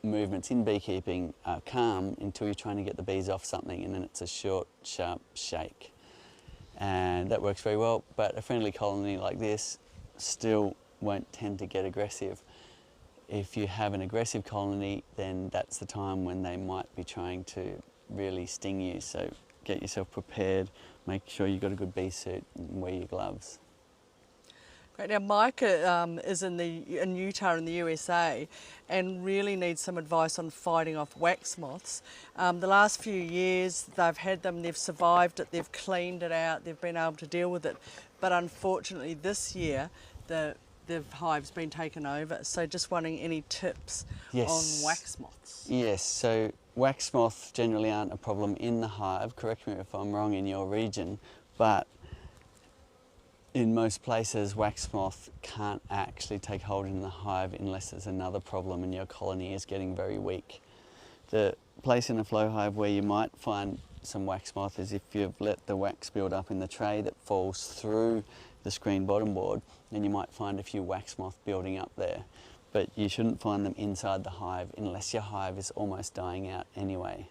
movements in beekeeping are calm until you're trying to get the bees off something, and then it's a short, sharp shake. And that works very well, but a friendly colony like this still won't tend to get aggressive. If you have an aggressive colony, then that's the time when they might be trying to really sting you. So get yourself prepared, make sure you've got a good bee suit and wear your gloves. Great. Now Micah is in Utah in the USA and really needs some advice on fighting off wax moths. The last few years they've had them, they've survived it, they've cleaned it out, they've been able to deal with it. But unfortunately this year the hive's been taken over. So just wondering any tips on wax moths. Yes, so wax moths generally aren't a problem in the hive. Correct me if I'm wrong in your region, but in most places, wax moth can't actually take hold in the hive unless there's another problem and your colony is getting very weak. The place in a flow hive where you might find some wax moth is if you've let the wax build up in the tray that falls through the screen bottom board, then you might find a few wax moth building up there. But you shouldn't find them inside the hive unless your hive is almost dying out anyway.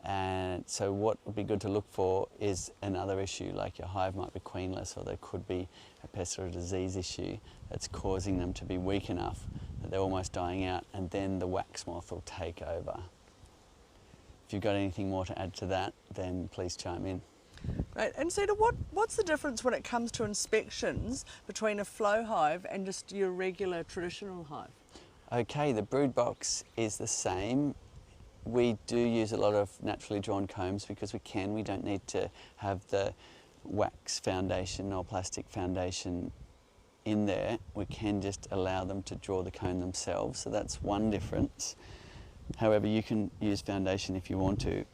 And so what would be good to look for is another issue, like your hive might be queenless, or there could be a pest or a disease issue that's causing them to be weak enough that they're almost dying out, and then the wax moth will take over. If you've got anything more to add to that, then please chime in. Right, and Cedar, what's the difference when it comes to inspections between a flow hive and just your regular traditional hive? Okay, the brood box is the same. We do use a lot of naturally drawn combs because we can. We don't need to have the wax foundation or plastic foundation in there. We can just allow them to draw the cone themselves, so that's one difference. However, you can use foundation if you want to,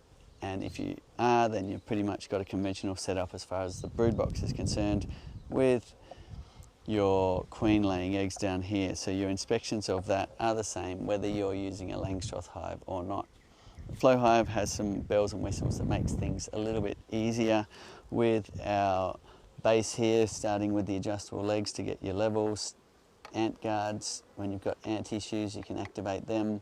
and if you are, then you've pretty much got a conventional setup as far as the brood box is concerned, with your queen laying eggs down here. So your inspections of that are the same whether you're using a Langstroth hive or not. The Flow Hive has some bells and whistles that makes things a little bit easier, with our base here starting with the adjustable legs to get your levels, ant guards. When you've got ant issues, you can activate them.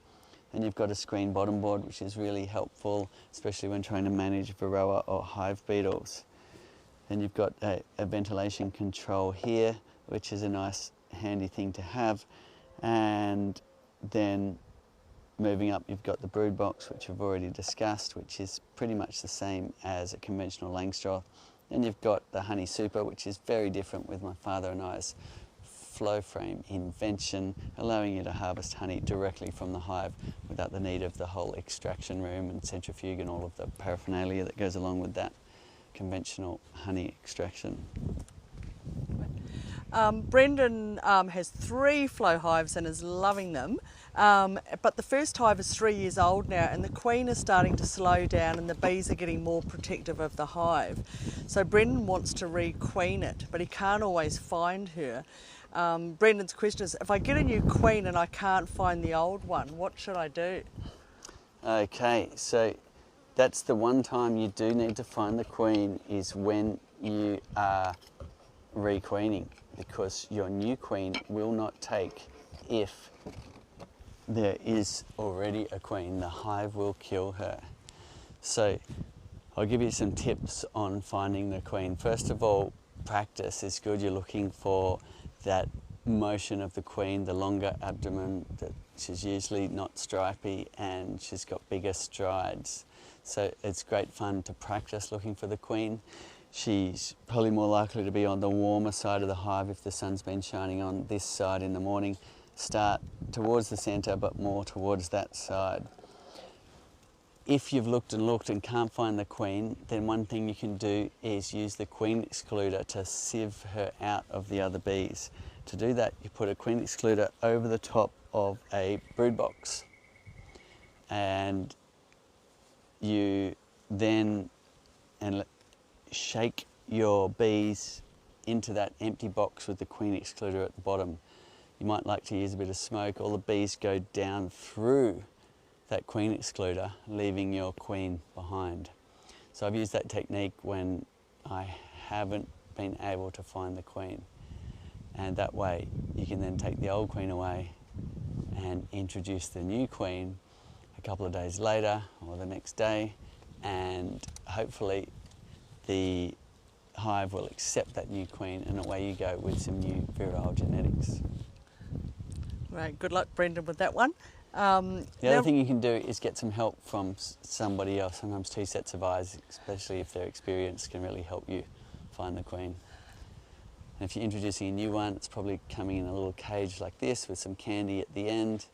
And you've got a screen bottom board, which is really helpful, especially when trying to manage varroa or hive beetles. Then you've got a ventilation control here, which is a nice handy thing to have. And then moving up, you've got the brood box, which we've already discussed, which is pretty much the same as a conventional Langstroth. Then you've got the honey super, which is very different with my father and I's flow frame invention, allowing you to harvest honey directly from the hive without the need of the whole extraction room and centrifuge and all of the paraphernalia that goes along with that conventional honey extraction. Brendan has 3 flow hives and is loving them, but the first hive is 3 years old now, and the queen is starting to slow down and the bees are getting more protective of the hive. So Brendan wants to re-queen it, but he can't always find her. Brendan's question is, if I get a new queen and I can't find the old one, what should I do? Okay, so that's the one time you do need to find the queen, is when you are re-queening, because your new queen will not take if there is already a queen. The hive will kill her. So I'll give you some tips on finding the queen. First of all, practice is good. You're looking for that motion of the queen, the longer abdomen, that she's usually not stripy and she's got bigger strides. So it's great fun to practice looking for the queen. She's probably more likely to be on the warmer side of the hive if the sun's been shining on this side in the morning. Start towards the centre, but more towards that side. If you've looked and looked and can't find the queen, then one thing you can do is use the queen excluder to sieve her out of the other bees. To do that, you put a queen excluder over the top of a brood box, and you then shake your bees into that empty box with the queen excluder at the bottom. You might like to use a bit of smoke. All the bees go down through that queen excluder, leaving your queen behind. So I've used that technique when I haven't been able to find the queen. And that way you can then take the old queen away and introduce the new queen a couple of days later or the next day, and hopefully the hive will accept that new queen, and away you go with some new virile genetics. Right, good luck, Brendan, with that one. The other thing you can do is get some help from somebody else. Sometimes 2 sets of eyes, especially if they're experienced, can really help you find the queen. And if you're introducing a new one, it's probably coming in a little cage like this with some candy at the end,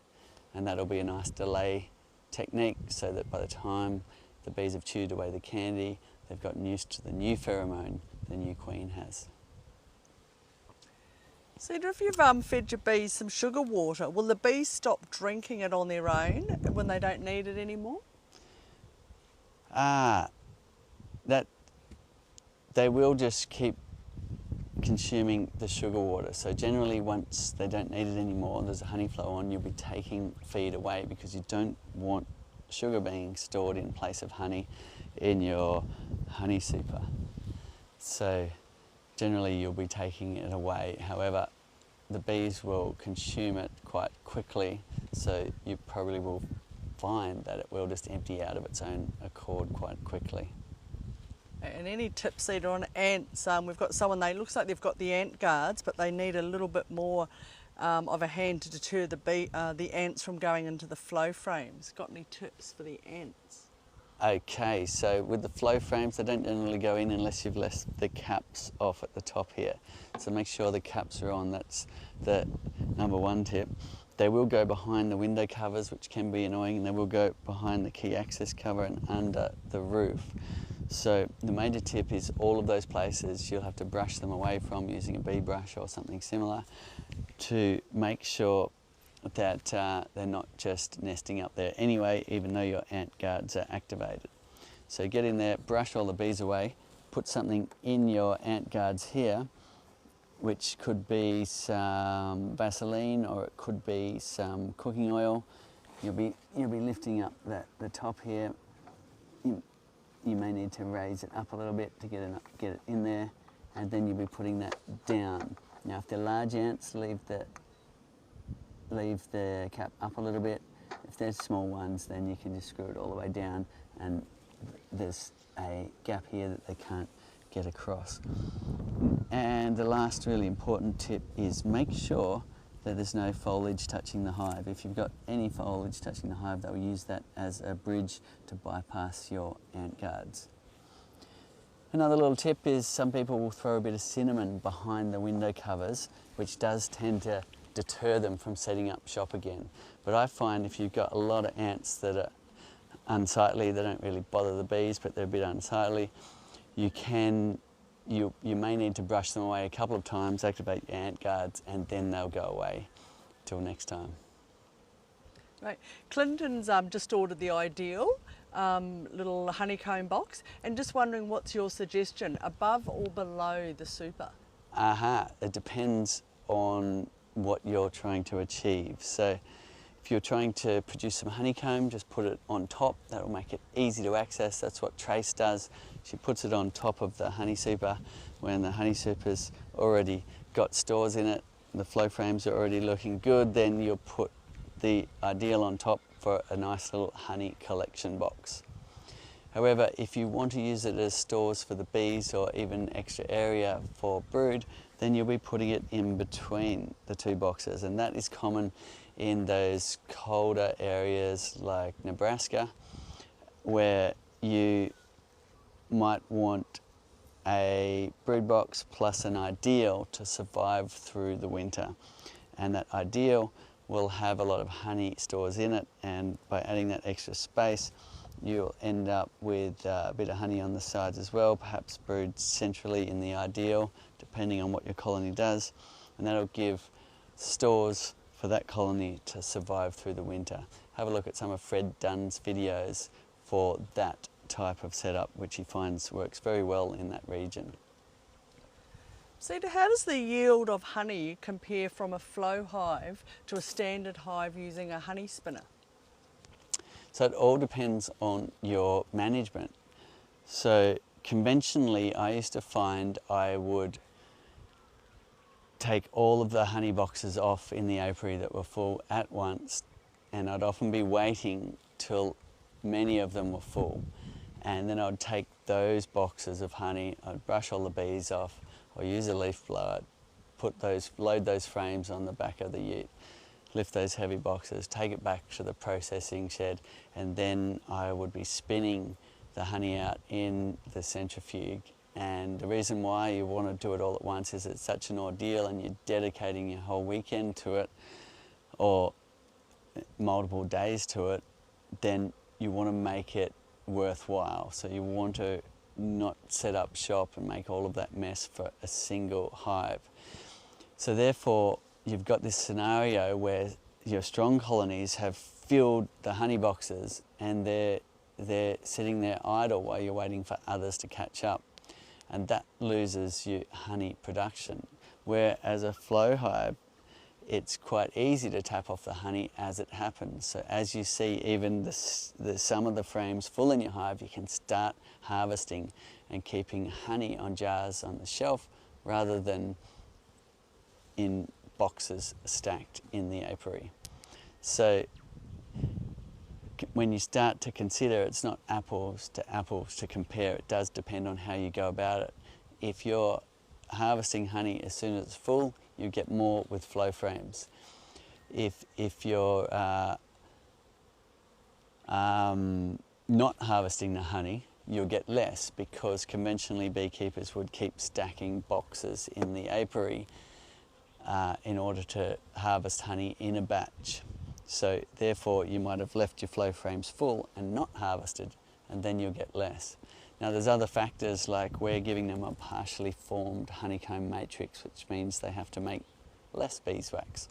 and that'll be a nice delay technique, so that by the time the bees have chewed away the candy, they've gotten used to the new pheromone the new queen has. Cedar, if you've fed your bees some sugar water, will the bees stop drinking it on their own when they don't need it anymore? That they will just keep consuming the sugar water. So generally, once they don't need it anymore, there's a honey flow on, you'll be taking feed away, because you don't want sugar being stored in place of honey in your honey super. So generally you'll be taking it away. However, the bees will consume it quite quickly, so you probably will find that it will just empty out of its own accord quite quickly. And any tips, Cedar, on ants? We've got someone, they looks like they've got the ant guards, but they need a little bit more of a hand to deter the ants from going into the flow frames. Got any tips for the ants? Okay, so with the flow frames, they don't generally go in unless you've left the caps off at the top here. So make sure the caps are on, that's the number 1 tip. They will go behind the window covers, which can be annoying, and they will go behind the key access cover and under the roof. So the major tip is all of those places you'll have to brush them away from using a bee brush or something similar to make sure that they're not just nesting up there anyway, even though your ant guards are activated. So get in there, brush all the bees away, put something in your ant guards here, which could be some Vaseline or it could be some cooking oil. You'll be lifting up the top here. You may need to raise it up a little bit to get it in there, and then you'll be putting that down. Now, if they're large ants, leave the cap up a little bit. If they're small ones, then you can just screw it all the way down, and there's a gap here that they can't get across. And the last really important tip is make sure that there's no foliage touching the hive. If you've got any foliage touching the hive, they'll use that as a bridge to bypass your ant guards. Another little tip is some people will throw a bit of cinnamon behind the window covers, which does tend to deter them from setting up shop again. But I find if you've got a lot of ants that are unsightly, they don't really bother the bees, but they're a bit unsightly, you may need to brush them away a couple of times, activate your ant guards, and then they'll go away. Till next time. Right. Clinton's just ordered the ideal little honeycomb box, and just wondering what's your suggestion, above or below the super? It depends on what you're trying to achieve. So if you're trying to produce some honeycomb, just put it on top. That'll make it easy to access. That's what Trace does. She puts it on top of the honey super. When the honey super's already got stores in it, the flow frames are already looking good, then you'll put the ideal on top for a nice little honey collection box. However, if you want to use it as stores for the bees or even extra area for brood, then you'll be putting it in between the two boxes, and that is common in those colder areas like Nebraska, where you might want a brood box plus an ideal to survive through the winter. And that ideal will have a lot of honey stores in it, and by adding that extra space you'll end up with a bit of honey on the sides as well, perhaps brewed centrally in the ideal, depending on what your colony does, and that'll give stores for that colony to survive through the winter. Have a look at some of Fred Dunn's videos for that type of setup, which he finds works very well in that region. Sita, how does the yield of honey compare from a flow hive to a standard hive using a honey spinner? So it all depends on your management. So conventionally, I used to find I would take all of the honey boxes off in the apiary that were full at once, and I'd often be waiting till many of them were full, and then I'd take those boxes of honey, I'd brush all the bees off, or use a leaf blower, load those frames on the back of the ute, lift those heavy boxes, take it back to the processing shed, and then I would be spinning the honey out in the centrifuge. And the reason why you want to do it all at once is it's such an ordeal, and you're dedicating your whole weekend to it or multiple days to it, then you want to make it worthwhile. So you want to not set up shop and make all of that mess for a single hive. So therefore, you've got this scenario where your strong colonies have filled the honey boxes, and they're sitting there idle while you're waiting for others to catch up. And that loses your honey production. Whereas a flow hive, it's quite easy to tap off the honey as it happens. So as you see even some of the frames full in your hive, you can start harvesting and keeping honey on jars on the shelf rather than in boxes stacked in the apiary. So when you start to consider, it's not apples to compare, it does depend on how you go about it. If you're harvesting honey as soon as it's full, you get more with flow frames. If you're not harvesting the honey, you'll get less, because conventionally beekeepers would keep stacking boxes in the apiary in order to harvest honey in a batch. So therefore you might have left your flow frames full and not harvested, and then you'll get less. Now there's other factors, like we're giving them a partially formed honeycomb matrix, which means they have to make less beeswax.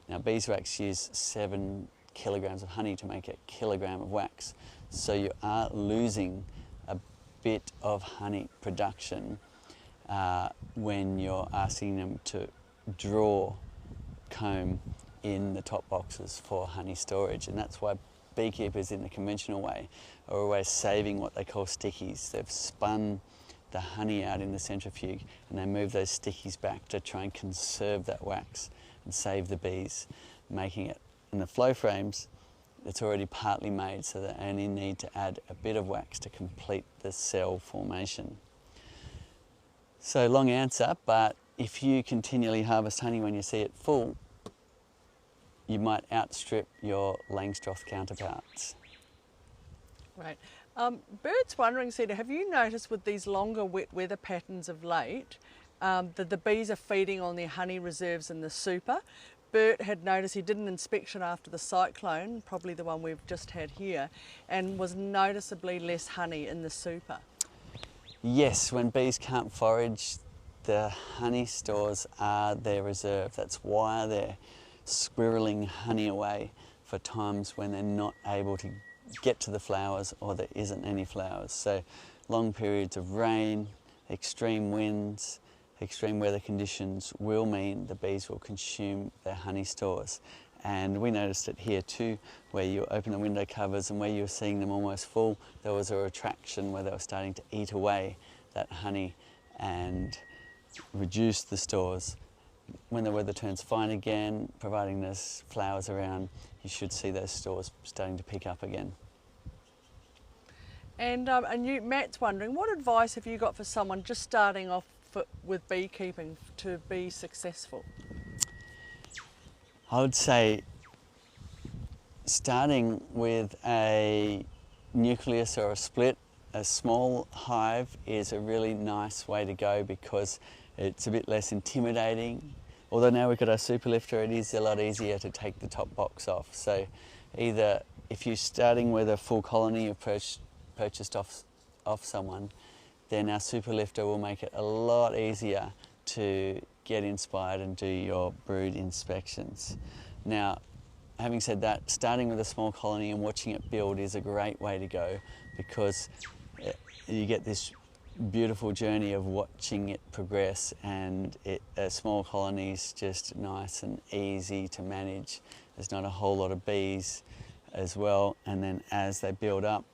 Now beeswax use 7 kilograms of honey to make a kilogram of wax, so you are losing a bit of honey production when you're asking them to draw comb in the top boxes for honey storage. And that's why beekeepers in the conventional way are always saving what they call stickies. They've spun the honey out in the centrifuge and they move those stickies back to try and conserve that wax and save the bees, making it in the flow frames. It's already partly made, so they only need to add a bit of wax to complete the cell formation. So long answer, but if you continually harvest honey when you see it full, you might outstrip your Langstroth counterparts. Right. Bert's wondering, Cedar, have you noticed with these longer wet weather patterns of late that the bees are feeding on their honey reserves in the super? Bert had noticed, he did an inspection after the cyclone, probably the one we've just had here, and was noticeably less honey in the super. Yes, when bees can't forage, the honey stores are their reserve. That's why they're squirreling honey away for times when they're not able to get to the flowers or there isn't any flowers. So long periods of rain, extreme winds, extreme weather conditions will mean the bees will consume their honey stores. And we noticed it here too, where you open the window covers and where you were seeing them almost full, there was a retraction where they were starting to eat away that honey and reduce the stores. When the weather turns fine again, providing there's flowers around, you should see those stores starting to pick up again. And Matt's wondering, what advice have you got for someone just starting off with beekeeping to be successful? I would say starting with a nucleus or a split, a small hive is a really nice way to go because it's a bit less intimidating. Although now we've got our super lifter, it is a lot easier to take the top box off. So either if you're starting with a full colony you've purchased off someone, then our super lifter will make it a lot easier to get inspired and do your brood inspections. Now, having said that, starting with a small colony and watching it build is a great way to go because you get this beautiful journey of watching it progress, and a small colony is just nice and easy to manage. There's not a whole lot of bees as well, and then as they build up,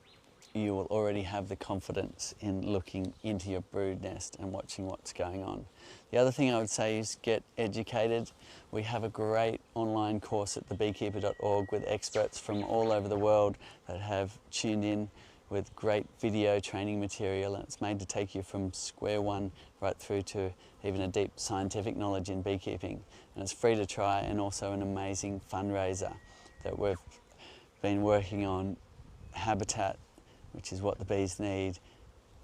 you will already have the confidence in looking into your brood nest and watching what's going on. The other thing I would say is get educated. We have a great online course at thebeekeeper.org with experts from all over the world that have tuned in with great video training material, and it's made to take you from square one right through to even a deep scientific knowledge in beekeeping. And it's free to try, and also an amazing fundraiser that we've been working on habitat, which is what the bees need.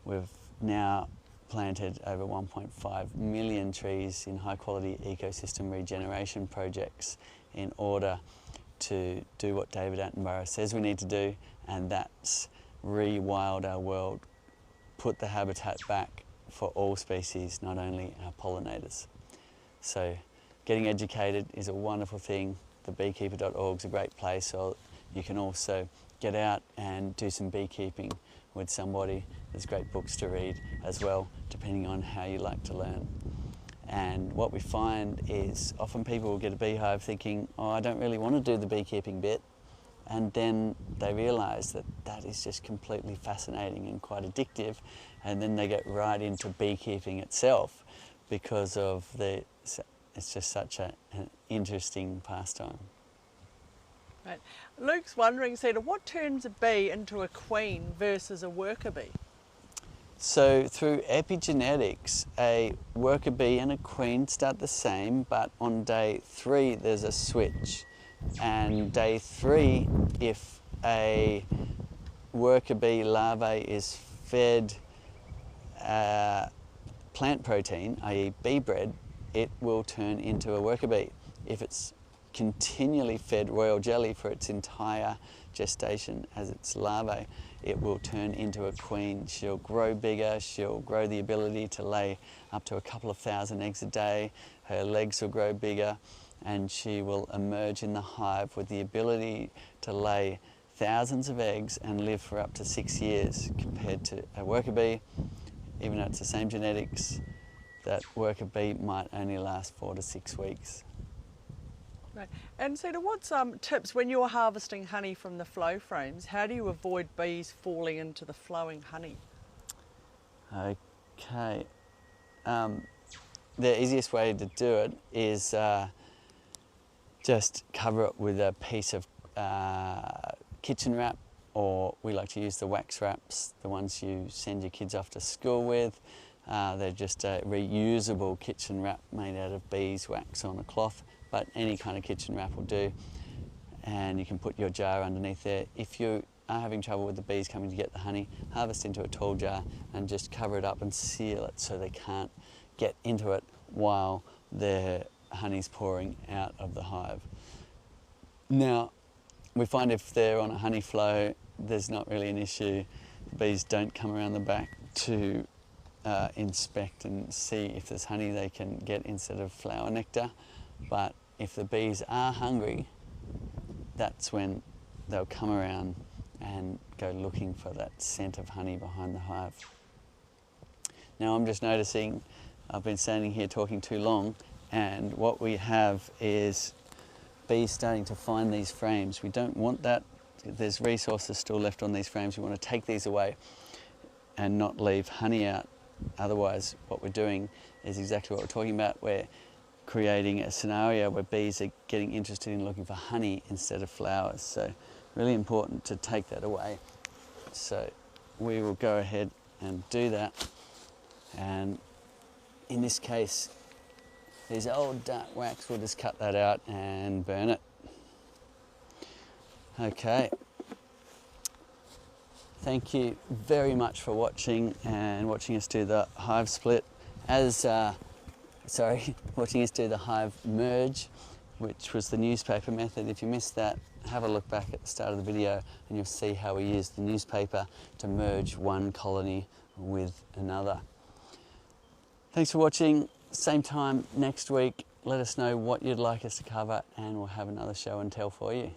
We've now planted over 1.5 million trees in high quality ecosystem regeneration projects in order to do what David Attenborough says we need to do, and that's rewild our world, put the habitat back for all species, not only our pollinators. So getting educated is a wonderful thing. The beekeeper.org is a great place, so you can also get out and do some beekeeping with somebody. There's great books to read as well, depending on how you like to learn. And what we find is often people will get a beehive thinking, oh, I don't really want to do the beekeeping bit. And then they realise that that is just completely fascinating and quite addictive. And then they get right into beekeeping itself because of it's just such an interesting pastime. Right. Luke's wondering, Cedar, what turns a bee into a queen versus a worker bee? So through epigenetics, a worker bee and a queen start the same, but on day 3 there's a switch. And day 3, if a worker bee larvae is fed plant protein, i.e. bee bread, it will turn into a worker bee. If it's continually fed royal jelly for its entire gestation as its larvae, it will turn into a queen. She'll grow bigger, she'll grow the ability to lay up to a couple of thousand eggs a day, her legs will grow bigger, and she will emerge in the hive with the ability to lay thousands of eggs and live for up to 6 years, compared to a worker bee. Even though it's the same genetics, that worker bee might only last 4 to 6 weeks. Right. And Cedar, what's tips when you're harvesting honey from the flow frames? How do you avoid bees falling into the flowing honey? Okay. The easiest way to do it is just cover it with a piece of kitchen wrap, or we like to use the wax wraps, the ones you send your kids off to school with. They're just a reusable kitchen wrap made out of beeswax on a cloth, but any kind of kitchen wrap will do. And you can put your jar underneath there. If you are having trouble with the bees coming to get the honey, harvest into a tall jar and just cover it up and seal it so they can't get into it while the honey's pouring out of the hive. Now, we find if they're on a honey flow, there's not really an issue. The bees don't come around the back to inspect and see if there's honey they can get instead of flower nectar. But if the bees are hungry, that's when they'll come around and go looking for that scent of honey behind the hive. Now I'm just noticing I've been standing here talking too long, and what we have is bees starting to find these frames. We don't want that. There's resources still left on these frames. We want to take these away and not leave honey out. Otherwise, what we're doing is exactly what we're talking about. We're creating a scenario where bees are getting interested in looking for honey instead of flowers. So really important to take that away. So we will go ahead and do that. And in this case, these old dark wax, we'll just cut that out and burn it. Okay. Thank you very much for watching and watching us do the hive split. Watching us do the hive merge, which was the newspaper method. If you missed that, have a look back at the start of the video and you'll see how we used the newspaper to merge one colony with another. Thanks for watching. Same time next week. Let us know what you'd like us to cover and we'll have another show and tell for you.